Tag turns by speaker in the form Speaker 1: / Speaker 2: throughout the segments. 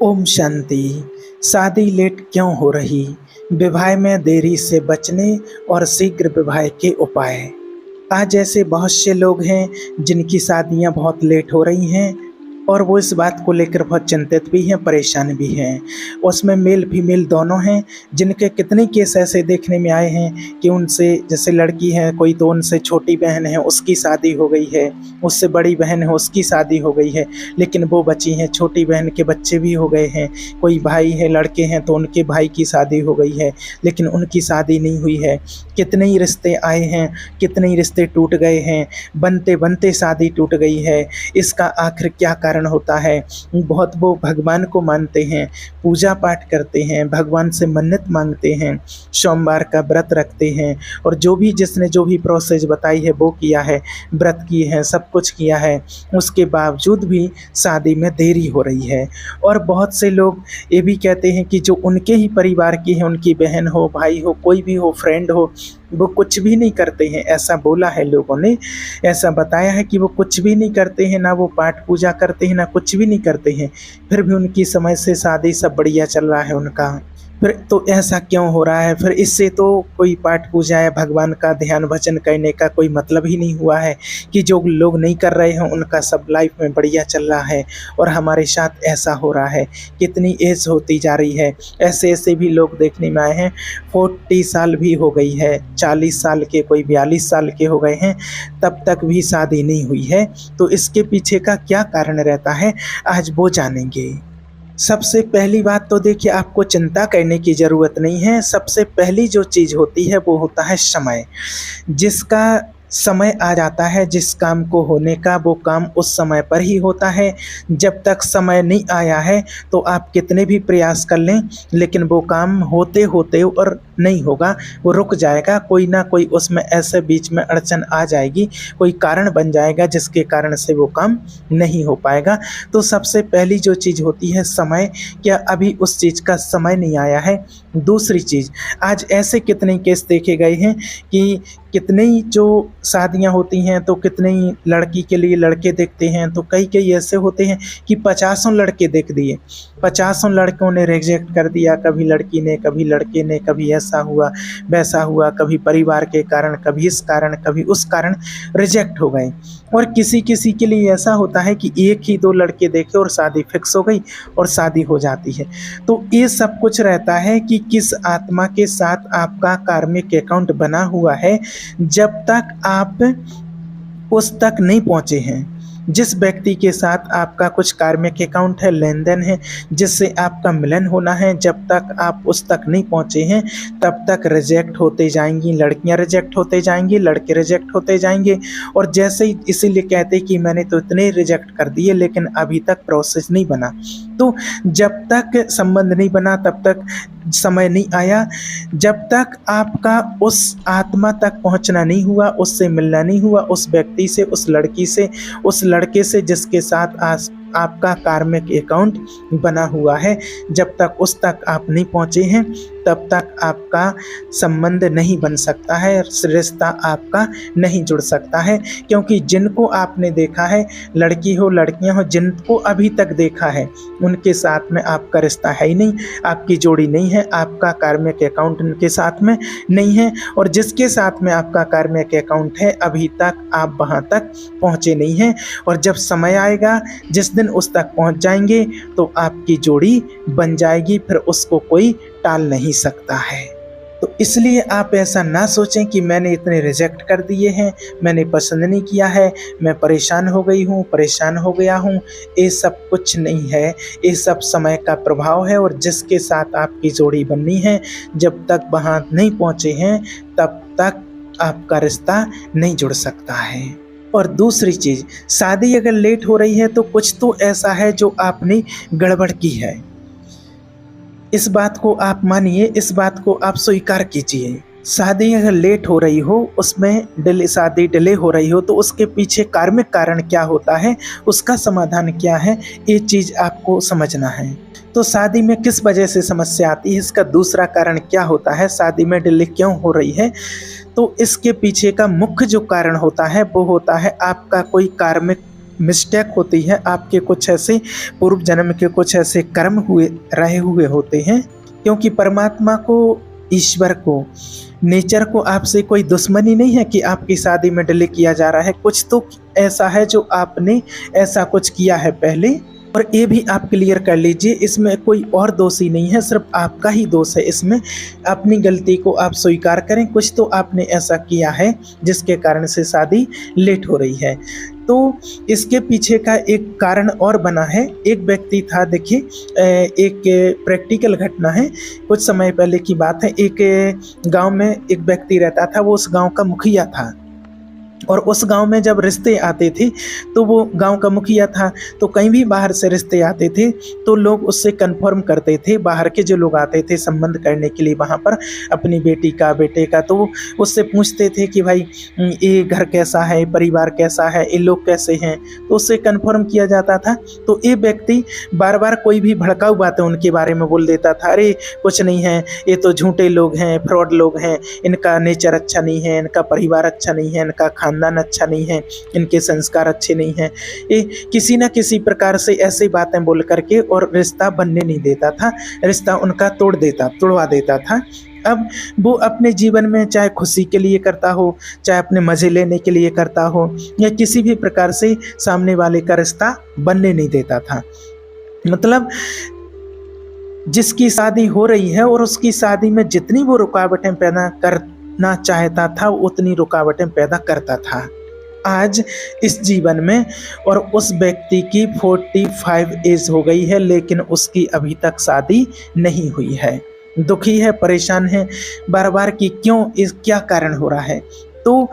Speaker 1: ओम शांति। शादी लेट क्यों हो रही? विवाह में देरी से बचने और शीघ्र विवाह के उपाय। आज ऐसे बहुत से लोग हैं जिनकी शादियां बहुत लेट हो रही हैं और वो इस बात को लेकर बहुत चिंतित भी हैं, परेशान भी हैं। उसमें मेल फीमेल दोनों हैं, जिनके कितने केस ऐसे देखने में आए हैं कि उनसे जैसे लड़की है कोई, तो उनसे छोटी बहन है उसकी शादी हो गई है, उससे बड़ी बहन है उसकी शादी हो गई है, लेकिन वो बची हैं, छोटी बहन के बच्चे भी हो गए हैं। कोई भाई है, लड़के हैं, तो उनके भाई की शादी हो गई है लेकिन उनकी शादी नहीं हुई है। कितने ही रिश्ते आए हैं, कितने ही रिश्ते टूट गए हैं, बनते बनते शादी टूट गई है। इसका आखिर क्या कारण होता है? बहुत वो भगवान को मानते हैं, पूजा पाठ करते हैं, भगवान से मन्नत मांगते हैं, सोमवार का व्रत रखते हैं और जो भी जिसने जो भी प्रोसेस बताई है वो किया है, व्रत किए हैं, सब कुछ किया है, उसके बावजूद भी शादी में देरी हो रही है। और बहुत से लोग ये भी कहते हैं कि जो उनके ही परिवार की है, उनकी बहन हो, भाई हो, कोई भी हो, फ्रेंड हो, वो कुछ भी नहीं करते हैं। ऐसा बोला है लोगों ने, ऐसा बताया है कि वो कुछ भी नहीं करते हैं, ना वो पाठ पूजा करते हैं, ना कुछ भी नहीं करते हैं, फिर भी उनकी समय से शादी सब बढ़िया चल रहा है उनका। फिर तो ऐसा क्यों हो रहा है? फिर इससे तो कोई पाठ पूजा या भगवान का ध्यान भजन करने का कोई मतलब ही नहीं हुआ है कि जो लोग नहीं कर रहे हैं उनका सब लाइफ में बढ़िया चल रहा है और हमारे साथ ऐसा हो रहा है। कितनी एज होती जा रही है, ऐसे ऐसे भी लोग देखने में आए हैं, 40 साल भी हो गई है, 40 साल के, कोई 42 साल के हो गए हैं, तब तक भी शादी नहीं हुई है। तो इसके पीछे का क्या कारण रहता है, आज वो जानेंगे। सबसे पहली बात तो देखिए, आपको चिंता करने की ज़रूरत नहीं है। सबसे पहली जो चीज़ होती है वो होता है समय। जिसका समय आ जाता है जिस काम को होने का, वो काम उस समय पर ही होता है। जब तक समय नहीं आया है तो आप कितने भी प्रयास कर लें, लेकिन वो काम होते होते और नहीं होगा, वो रुक जाएगा। कोई ना कोई उसमें ऐसे बीच में अड़चन आ जाएगी, कोई कारण बन जाएगा जिसके कारण से वो काम नहीं हो पाएगा। तो सबसे पहली जो चीज़ होती है समय, क्या अभी उस चीज़ का समय नहीं आया है। दूसरी चीज़, आज ऐसे कितने केस देखे गए हैं कि कितने ही जो शादियां होती हैं तो कितने ही लड़की के लिए लड़के देखते हैं, तो कई कई ऐसे होते हैं कि 50 लड़के देख दिए, 50 लड़कों ने रिजेक्ट कर दिया, कभी लड़की ने, कभी लड़के ने, कभी ऐसा हुआ वैसा हुआ, कभी परिवार के कारण, कभी इस कारण, कभी उस कारण रिजेक्ट हो गए। और किसी किसी के लिए ऐसा होता है कि एक ही दो लड़के देखे और शादी फिक्स हो गई और शादी हो जाती है। तो ये सब कुछ रहता है कि किस आत्मा के साथ आपका कार्मिक अकाउंट बना हुआ है। जब तक आप उस तक नहीं पहुंचे हैं, जिस व्यक्ति के साथ आपका कुछ कार्मिक अकाउंट है, लेन देन है, जिससे आपका मिलन होना है, जब तक आप उस तक नहीं पहुंचे हैं तब तक रिजेक्ट होते जाएंगी, लड़कियां रिजेक्ट होते जाएंगी, लड़के रिजेक्ट होते जाएंगे। और जैसे ही, इसीलिए कहते कि मैंने तो इतने रिजेक्ट कर दिए लेकिन अभी तक प्रोसेस नहीं बना। तो जब तक संबंध नहीं बना तब तक समय नहीं आया, जब तक आपका उस आत्मा तक पहुंचना नहीं हुआ, उससे मिलना नहीं हुआ, उस व्यक्ति से, उस लड़की से, उस लड़के से जिसके साथ आपका कार्मिक अकाउंट बना हुआ है, जब तक उस तक आप नहीं पहुंचे हैं तब तक आपका संबंध नहीं बन सकता है, रिश्ता आपका नहीं जुड़ सकता है। क्योंकि जिनको आपने देखा है, लड़की हो लड़कियां हो, जिनको अभी तक देखा है उनके साथ में आपका रिश्ता है ही नहीं, आपकी जोड़ी नहीं है, आपका कार्मिक अकाउंट उनके साथ में नहीं है। और जिसके साथ में आपका कार्मिक अकाउंट है, अभी तक आप वहां तक पहुंचे नहीं हैं। और जब समय आएगा, जिस दिन उस तक पहुंच जाएंगे तो आपकी जोड़ी बन जाएगी, फिर उसको कोई टाल नहीं सकता है। तो इसलिए आप ऐसा ना सोचें कि मैंने इतने रिजेक्ट कर दिए हैं, मैंने पसंद नहीं किया है, मैं परेशान हो गई हूँ, परेशान हो गया हूँ। ये सब कुछ नहीं है, ये सब समय का प्रभाव है। और जिसके साथ आपकी जोड़ी बननी है, जब तक वहाँ नहीं पहुँचे हैं तब तक आपका रिश्ता नहीं जुड़ सकता है। और दूसरी चीज़, शादी अगर लेट हो रही है तो कुछ तो ऐसा है जो आपने गड़बड़ की है। इस बात को आप मानिए, इस बात को आप स्वीकार कीजिए। शादी अगर लेट हो रही हो, उसमें शादी डिले हो रही हो, तो उसके पीछे कार्मिक कारण क्या होता है, उसका समाधान क्या है, ये चीज़ आपको समझना है। तो शादी में किस वजह से समस्या आती है, इसका दूसरा कारण क्या होता है, शादी में डिले क्यों हो रही है, तो इसके पीछे का मुख्य जो कारण होता है वो होता है आपका कोई कार्मिक मिस्टेक होती है, आपके कुछ ऐसे पूर्व जन्म के कुछ ऐसे कर्म रहे हुए होते हैं, क्योंकि परमात्मा को, ईश्वर को, नेचर को आपसे कोई दुश्मनी नहीं है कि आपकी शादी में डिले किया जा रहा है। कुछ तो ऐसा है जो आपने ऐसा कुछ किया है पहले, और ये भी आप क्लियर कर लीजिए, इसमें कोई और दोषी नहीं है, सिर्फ आपका ही दोष है। इसमें अपनी गलती को आप स्वीकार करें, कुछ तो आपने ऐसा किया है जिसके कारण से शादी लेट हो रही है। तो इसके पीछे का एक कारण और बना है। एक व्यक्ति था, देखिए एक प्रैक्टिकल घटना है, कुछ समय पहले की बात है। एक गांव में एक व्यक्ति रहता था, वो उस गांव का मुखिया था, और उस गांव में जब रिश्ते आते थे तो वो गांव का मुखिया था, तो कहीं भी बाहर से रिश्ते आते थे तो लोग उससे कंफर्म करते थे, बाहर के जो लोग आते थे संबंध करने के लिए वहाँ पर अपनी बेटी का, बेटे का, तो वो उससे पूछते थे कि भाई ये घर कैसा है, परिवार कैसा है, ये लोग कैसे हैं, तो उससे कंफर्म किया जाता था। तो ये व्यक्ति बार बार कोई भी भड़काऊ बातें उनके बारे में बोल देता था, अरे कुछ नहीं है, ये तो झूठे लोग हैं, फ्रॉड लोग हैं, इनका नेचर अच्छा नहीं है, इनका परिवार अच्छा नहीं है, इनका खानदान अच्छा नहीं है, इनके संस्कार अच्छे नहीं हैं। ये किसी न किसी प्रकार से ऐसी बातें बोल करके और रिश्ता बनने नहीं देता था, रिश्ता उनका तोड़वा देता था। अब वो अपने जीवन में चाहे खुशी के लिए करता हो, चाहे अपने मज़े लेने के लिए करता हो, या किसी भी प्रकार से सामने वाले का रिश्ता बनने नहीं देता था। मतलब जिसकी शादी हो रही है और उसकी शादी में जितनी वो रुकावटें पैदा करना चाहता था उतनी रुकावटें पैदा करता था आज इस जीवन में। और उस व्यक्ति की 45 एज हो गई है, लेकिन उसकी अभी तक शादी नहीं हुई है। दुखी है, परेशान है बार बार कि क्यों, इस क्या कारण हो रहा है। तो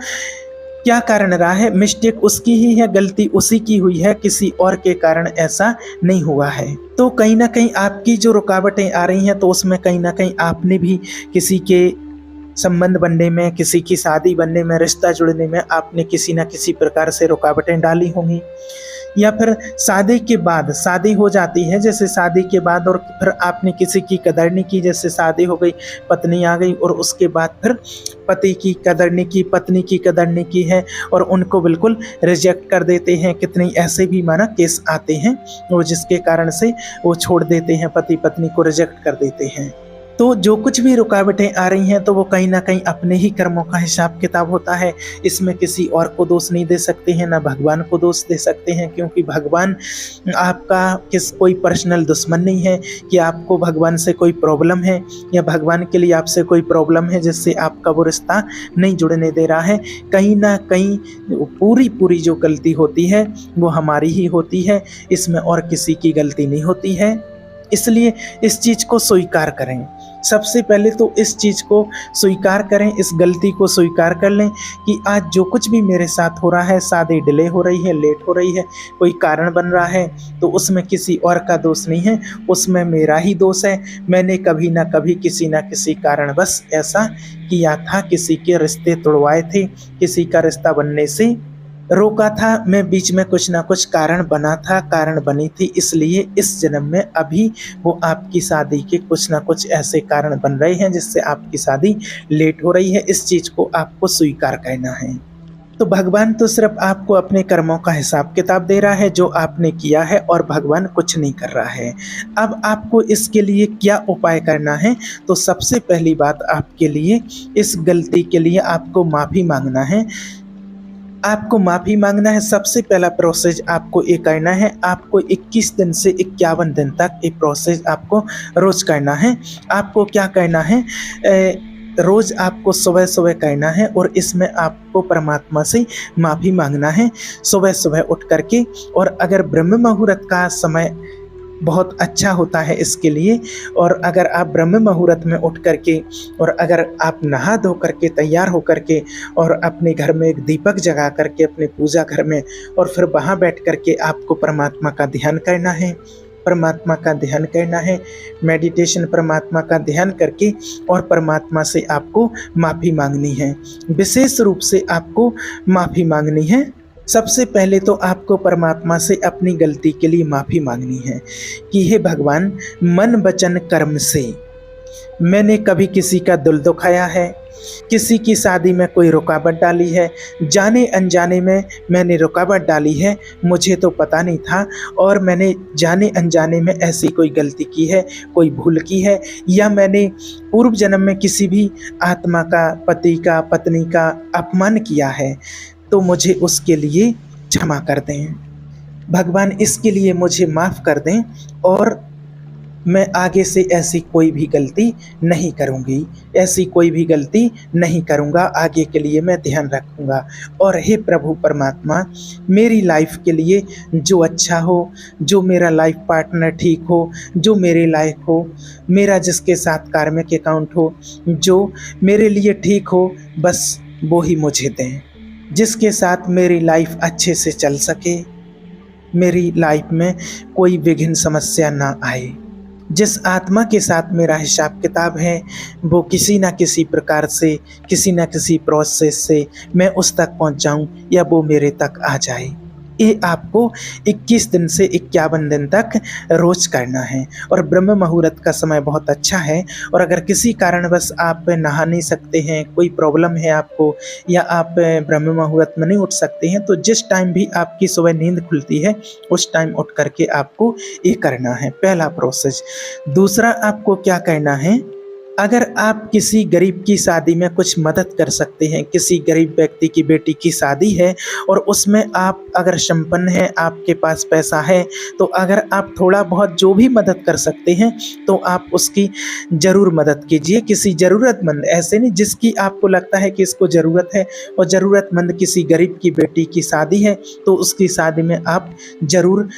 Speaker 1: क्या कारण रहा है? मिस्टेक उसकी ही है, गलती उसी की हुई है, किसी और के कारण ऐसा नहीं हुआ है। तो कहीं ना कहीं आपकी जो रुकावटें आ रही हैं, तो उसमें कहीं ना कहीं आपने भी किसी के संबंध बनने में, किसी की शादी बनने में, रिश्ता जुड़ने में आपने किसी न किसी प्रकार से रुकावटें डाली होंगी। या फिर शादी के बाद, शादी हो जाती है जैसे, शादी के बाद और फिर आपने किसी की कदर नहीं की, जैसे शादी हो गई, पत्नी आ गई और उसके बाद फिर पति की कदर नहीं की, पत्नी की कदर नहीं की है और उनको बिल्कुल रिजेक्ट कर देते हैं। कितने ऐसे भी माना केस आते हैं वो, जिसके कारण से वो छोड़ देते हैं, पति पत्नी को रिजेक्ट कर देते हैं। तो जो कुछ भी रुकावटें आ रही हैं तो वो कहीं ना कहीं अपने ही कर्मों का हिसाब किताब होता है। इसमें किसी और को दोष नहीं दे सकते हैं, ना भगवान को दोष दे सकते हैं, क्योंकि भगवान आपका कोई पर्सनल दुश्मन नहीं है कि आपको भगवान से कोई प्रॉब्लम है या भगवान के लिए आपसे कोई प्रॉब्लम है जिससे आपका वो रिश्ता नहीं जुड़ने दे रहा है। कहीं ना कहीं पूरी जो गलती होती है वो हमारी ही होती है, इसमें और किसी की गलती नहीं होती है। इसलिए इस चीज़ को स्वीकार करें। सबसे पहले तो इस चीज़ को स्वीकार करें, इस गलती को स्वीकार कर लें कि आज जो कुछ भी मेरे साथ हो रहा है, शादी डिले हो रही है, लेट हो रही है, कोई कारण बन रहा है, तो उसमें किसी और का दोष नहीं है, उसमें मेरा ही दोष है। मैंने कभी ना कभी किसी ना किसी कारण बस ऐसा किया था, किसी के रिश्ते तोड़वाए थे, किसी का रिश्ता बनने से रोका था, मैं बीच में कुछ ना कुछ कारण बना था, कारण बनी थी, इसलिए इस जन्म में अभी वो आपकी शादी के कुछ ना कुछ ऐसे कारण बन रहे हैं जिससे आपकी शादी लेट हो रही है। इस चीज़ को आपको स्वीकार करना है। तो भगवान तो सिर्फ आपको अपने कर्मों का हिसाब किताब दे रहा है जो आपने किया है, और भगवान कुछ नहीं कर रहा है। अब आपको इसके लिए क्या उपाय करना है? तो सबसे पहली बात आपके लिए, इस गलती के लिए आपको माफ़ी मांगना है। आपको माफ़ी मांगना है। सबसे पहला प्रोसेस आपको ये करना है, आपको 21 दिन से 51 दिन तक ये प्रोसेस आपको रोज़ करना है। आपको क्या करना है, रोज़ आपको सुबह सुबह करना है और इसमें आपको परमात्मा से माफ़ी मांगना है सुबह सुबह उठ करके। और अगर ब्रह्म मुहूर्त का समय बहुत अच्छा होता है इसके लिए, और अगर आप ब्रह्म मुहूर्त में उठ करके और अगर आप नहा धो करके तैयार हो करके और अपने घर में एक दीपक जगा करके अपने पूजा घर में, और फिर वहाँ बैठ करके आपको परमात्मा का ध्यान करना है, परमात्मा का ध्यान करना है, मेडिटेशन परमात्मा का ध्यान करके और परमात्मा से आपको माफ़ी मांगनी है। विशेष रूप से आपको माफ़ी मांगनी है। सबसे पहले तो आपको परमात्मा से अपनी गलती के लिए माफ़ी मांगनी है कि हे भगवान, मन वचन कर्म से मैंने कभी किसी का दिल दुखाया है, किसी की शादी में कोई रुकावट डाली है, जाने अनजाने में मैंने रुकावट डाली है, मुझे तो पता नहीं था और मैंने जाने अनजाने में ऐसी कोई गलती की है, कोई भूल की है, या मैंने पूर्व जन्म में किसी भी आत्मा का, पति का, पत्नी का अपमान किया है, तो मुझे उसके लिए क्षमा कर दें। भगवान इसके लिए मुझे माफ़ कर दें और मैं आगे से ऐसी कोई भी गलती नहीं करूँगी, ऐसी कोई भी गलती नहीं करूँगा, आगे के लिए मैं ध्यान रखूँगा। और हे प्रभु परमात्मा, मेरी लाइफ के लिए जो अच्छा हो, जो मेरा लाइफ पार्टनर ठीक हो, जो मेरे लायक हो, मेरा जिसके साथ कार्मिक अकाउंट हो, जो मेरे लिए ठीक हो, बस वो ही मुझे दें, जिसके साथ मेरी लाइफ अच्छे से चल सके, मेरी लाइफ में कोई विघ्न समस्या ना आए। जिस आत्मा के साथ मेरा हिसाब किताब है, वो किसी न किसी प्रकार से, किसी न किसी प्रोसेस से मैं उस तक पहुंच जाऊं या वो मेरे तक आ जाए। ये आपको 21 दिन से 51 दिन तक रोज करना है। और ब्रह्म मुहूर्त का समय बहुत अच्छा है। और अगर किसी कारणवश आप नहा नहीं सकते हैं, कोई प्रॉब्लम है आपको, या आप ब्रह्म मुहूर्त में नहीं उठ सकते हैं, तो जिस टाइम भी आपकी सुबह नींद खुलती है उस टाइम उठ करके आपको ये करना है, पहला प्रोसेस। दूसरा आपको क्या करना है, अगर आप किसी गरीब की शादी में कुछ मदद कर सकते हैं, किसी गरीब व्यक्ति की बेटी की शादी है और उसमें आप अगर संपन्न हैं, आपके पास पैसा है, तो अगर आप थोड़ा बहुत जो भी मदद कर सकते हैं तो आप उसकी ज़रूर मदद कीजिए। किसी ज़रूरतमंद, ऐसे नहीं जिसकी आपको लगता है कि इसको ज़रूरत है, और ज़रूरतमंद किसी गरीब की बेटी की शादी है तो उसकी शादी में आप ज़रूर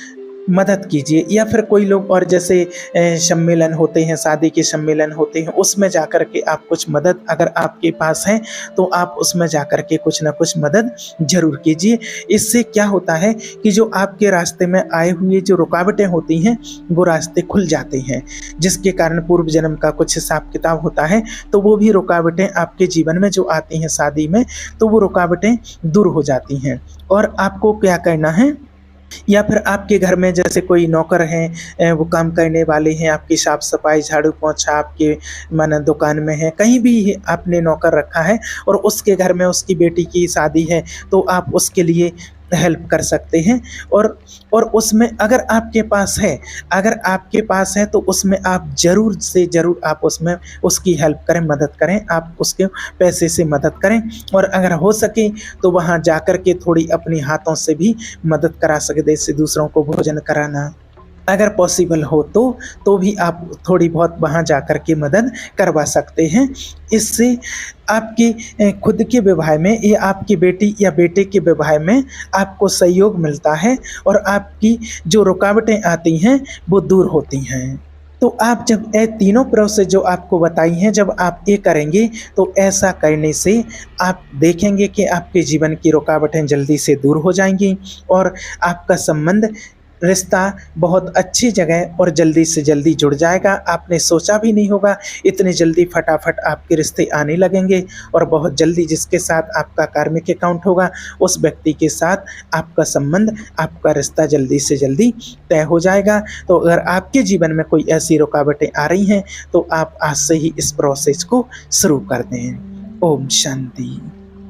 Speaker 1: मदद कीजिए। या फिर कोई लोग और जैसे सम्मेलन होते हैं, शादी के सम्मेलन होते हैं, उसमें जाकर के आप कुछ मदद अगर आपके पास है तो आप उसमें जाकर के कुछ ना कुछ मदद ज़रूर कीजिए। इससे क्या होता है कि जो आपके रास्ते में आए हुए जो रुकावटें होती हैं वो रास्ते खुल जाते हैं, जिसके कारण पूर्व जन्म का कुछ हिसाब किताब होता है, तो वो भी रुकावटें आपके जीवन में जो आती हैं शादी में, तो वो रुकावटें दूर हो जाती हैं। और आपको क्या करना है, या फिर आपके घर में जैसे कोई नौकर हैं, वो काम करने वाले हैं, आपकी साफ सफाई, झाड़ू पोंछा आपके माना दुकान में है, कहीं भी आपने नौकर रखा है और उसके घर में उसकी बेटी की शादी है, तो आप उसके लिए हेल्प कर सकते हैं। और उसमें अगर आपके पास है, अगर आपके पास है तो उसमें आप ज़रूर से ज़रूर आप उसमें उसकी हेल्प करें, मदद करें, आप उसके पैसे से मदद करें। और अगर हो सके तो वहाँ जाकर के थोड़ी अपनी हाथों से भी मदद करा सके, जैसे दूसरों को भोजन कराना, अगर पॉसिबल हो तो भी आप थोड़ी बहुत वहाँ जाकर के मदद करवा सकते हैं। इससे आपके खुद के विवाह में या आपकी बेटी या बेटे के विवाह में आपको सहयोग मिलता है और आपकी जो रुकावटें आती हैं वो दूर होती हैं। तो आप जब ये तीनों प्रोसेस जो आपको बताई हैं, जब आप ये करेंगे तो ऐसा करने से आप देखेंगे कि आपके जीवन की रुकावटें जल्दी से दूर हो जाएंगी और आपका संबंध, रिश्ता बहुत अच्छी जगह और जल्दी से जल्दी जुड़ जाएगा। आपने सोचा भी नहीं होगा इतनी जल्दी फटाफट आपके रिश्ते आने लगेंगे और बहुत जल्दी जिसके साथ आपका कार्मिक अकाउंट होगा उस व्यक्ति के साथ आपका संबंध, आपका रिश्ता जल्दी से जल्दी तय हो जाएगा। तो अगर आपके जीवन में कोई ऐसी रुकावटें आ रही हैं तो आप आज से ही इस प्रोसेस को शुरू कर दें। ओम शांति।